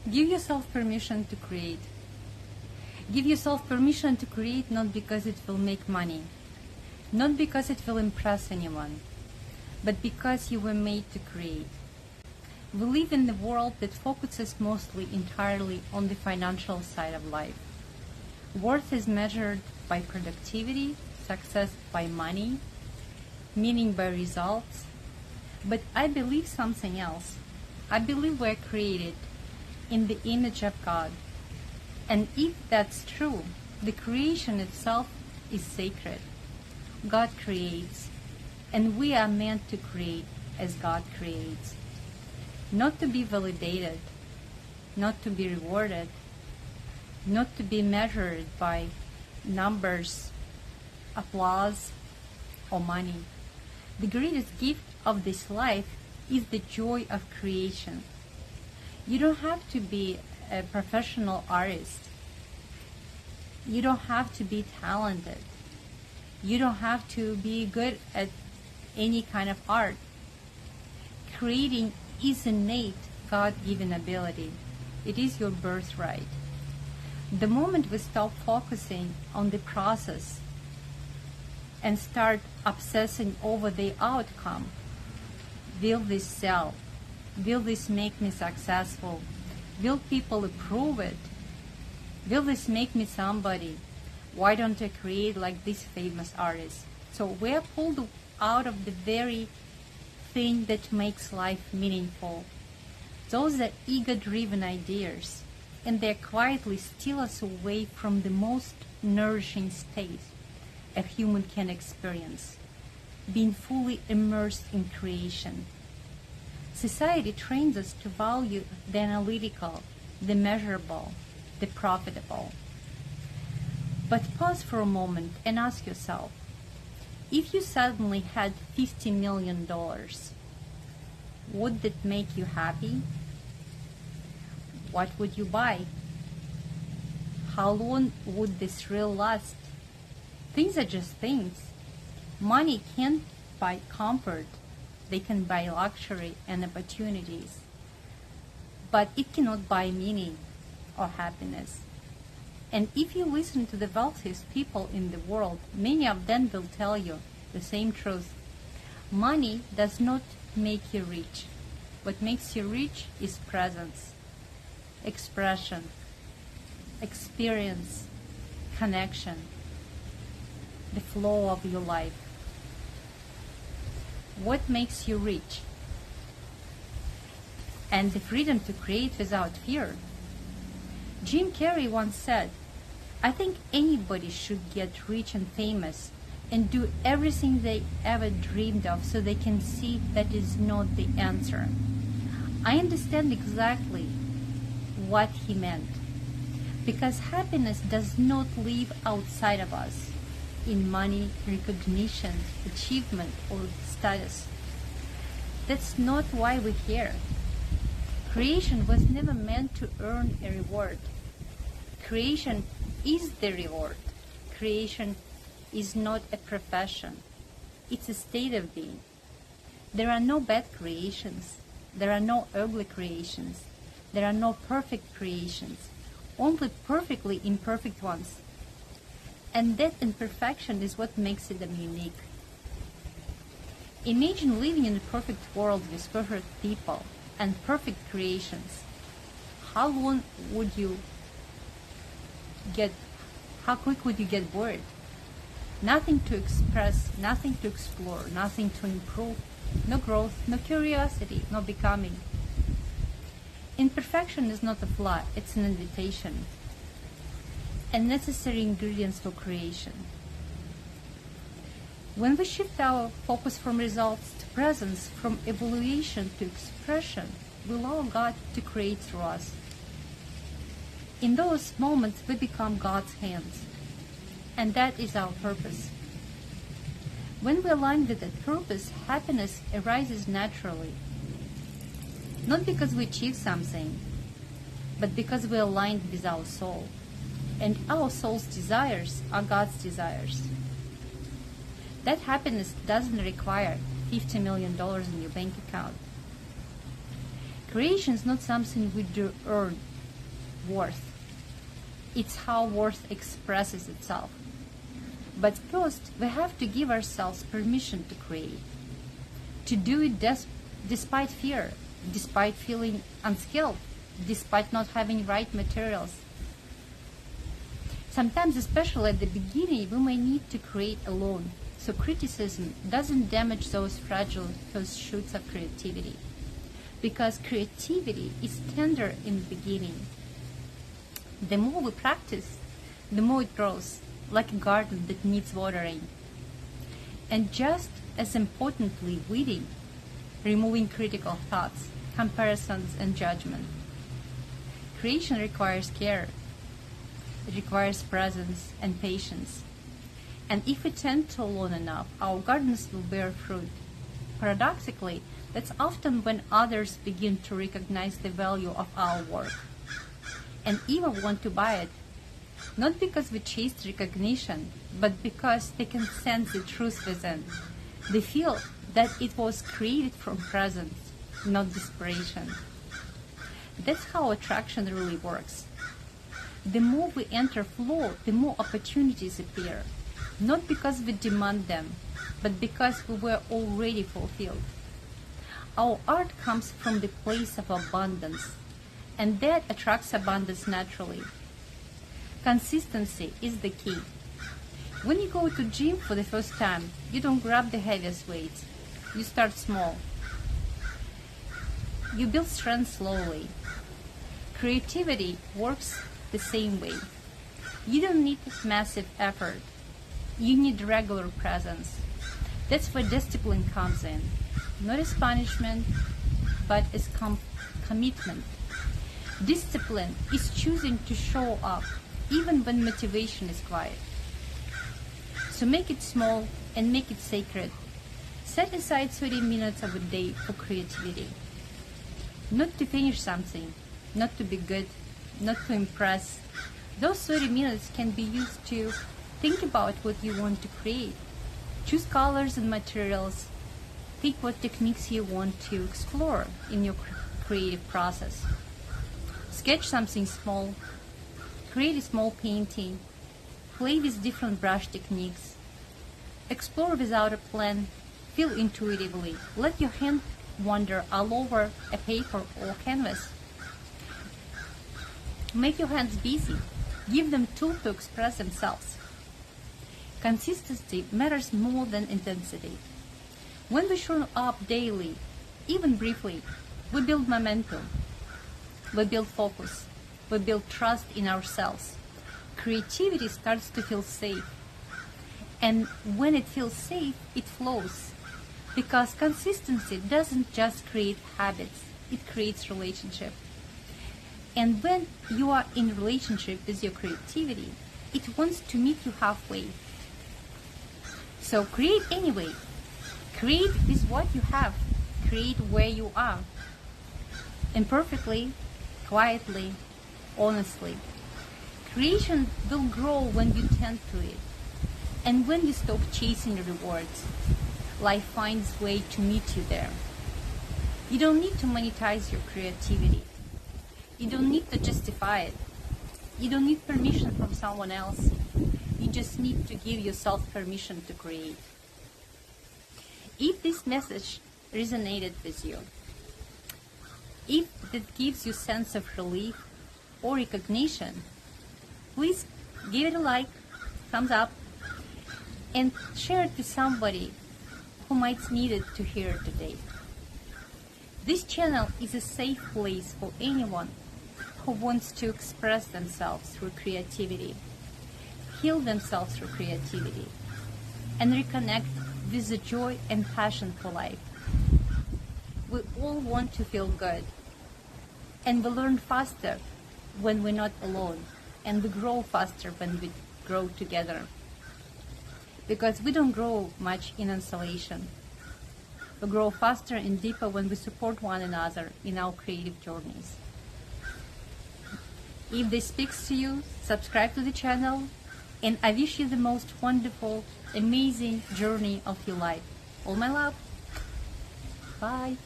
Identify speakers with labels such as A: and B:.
A: Give yourself permission to create. Give yourself permission to create not because it will make money, not because it will impress anyone, but because you were made to create. We live in a world that focuses mostly entirely on the financial side of life. Worth is measured by productivity, success by money, meaning by results. But I believe something else. I believe we're created in the image of God. And if that's true, the creation itself is sacred. God creates, and we are meant to create as God creates. Not to be validated, not to be rewarded, not to be measured by numbers, applause, or money. The greatest gift of this life is the joy of creation. You don't have to be a professional artist. You don't have to be talented. You don't have to be good at any kind of art. Creating is innate, God-given ability. It is your birthright. The moment we stop focusing on the process and start obsessing over the outcome, will this sell? Will this make me successful? Will people approve it? Will this make me somebody? Why don't I create like this famous artist? So we're pulled out of the very thing that makes life meaningful. Those are ego-driven ideas, and they quietly steal us away from the most nourishing state a human can experience, being fully immersed in creation. Society trains us to value the analytical, the measurable, the profitable. But pause for a moment and ask yourself, if you suddenly had $50 million, would that make you happy? What would you buy? How long would this thrill last? Things are just things. Money can't buy comfort. They can buy luxury and opportunities. But it cannot buy meaning or happiness. And if you listen to the wealthiest people in the world, many of them will tell you the same truth. Money does not make you rich. What makes you rich is presence, expression, experience, connection, the flow of your life. What makes you rich? And the freedom to create without fear. Jim Carrey once said, I think anybody should get rich and famous and do everything they ever dreamed of so they can see that is not the answer. I understand exactly what he meant, because happiness does not live outside of us in money, recognition, achievement, or status. That's not why we're here. Creation was never meant to earn a reward. Creation is the reward. Creation is not a profession. It's a state of being. There are no bad creations. There are no ugly creations. There are no perfect creations. Only perfectly imperfect ones. And that imperfection is what makes it unique. Imagine living in a perfect world with perfect people and perfect creations. How long would you get, how quick would you get bored? Nothing to express, nothing to explore, nothing to improve, no growth, no curiosity, no becoming. Imperfection is not a flaw, it's an invitation. And necessary ingredients for creation. When we shift our focus from results to presence, from evaluation to expression, we allow God to create through us. In those moments, we become God's hands, and that is our purpose. When we align with that purpose, happiness arises naturally. Not because we achieve something, but because we aligned with our soul. And our soul's desires are God's desires. That happiness doesn't require $50 million in your bank account. Creation is not something we do earn. worth. It's how worth expresses itself. But first, we have to give ourselves permission to create. To do it despite fear, despite feeling unskilled, despite not having right materials. Sometimes, especially at the beginning, we may need to create alone, so criticism doesn't damage those fragile first shoots of creativity. Because creativity is tender in the beginning. The more we practice, the more it grows, like a garden that needs watering. And just as importantly, weeding, removing critical thoughts, comparisons, and judgment. Creation requires care. It requires presence and patience. And if we tend to long enough, our gardens will bear fruit. Paradoxically, that's often when others begin to recognize the value of our work and even want to buy it, not because we chased recognition, but because they can sense the truth within. They feel that it was created from presence, not desperation. That's how attraction really works. The more we enter flow, the more opportunities appear, not because we demand them, but because we were already fulfilled. Our art comes from the place of abundance, and that attracts abundance naturally. Consistency is the key. When you go to gym for the first time, you don't grab the heaviest weights. You start small. You build strength slowly. Creativity works the same way. You don't need massive effort. You need regular presence. That's where discipline comes in. Not as punishment, but as commitment. Discipline is choosing to show up even when motivation is quiet. So make it small and make it sacred. Set aside 30 minutes of a day for creativity. Not to finish something, not to be good, not to impress. Those 30 minutes can be used to think about what you want to create. Choose colors and materials. Pick what techniques you want to explore in your creative process. Sketch something small. Create a small painting. Play with different brush techniques. Explore without a plan. Feel intuitively. Let your hand wander all over a paper or canvas. Make your hands busy. Give them tools to express themselves. Consistency matters more than intensity. When we show up daily, even briefly, we build momentum. We build focus. We build trust in ourselves. Creativity starts to feel safe. And when it feels safe, it flows. Because consistency doesn't just create habits, it creates relationship. And when you are in relationship with your creativity, it wants to meet you halfway. So create anyway. Create with what you have. Create where you are. Imperfectly, quietly, honestly. Creation will grow when you tend to it. And when you stop chasing rewards, life finds a way to meet you there. You don't need to monetize your creativity. You don't need to justify it. You don't need permission from someone else. You just need to give yourself permission to create. If this message resonated with you, if it gives you sense of relief or recognition, please give it a like, thumbs up, and share it with somebody who might need it to hear today. This channel is a safe place for anyone who wants to express themselves through creativity, heal themselves through creativity, and reconnect with the joy and passion for life. We all want to feel good, and we learn faster when we're not alone, and we grow faster when we grow together. Because we don't grow much in isolation. We grow faster and deeper when we support one another in our creative journeys. If this speaks to you, subscribe to the channel, and I wish you the most wonderful, amazing journey of your life. All my love. Bye.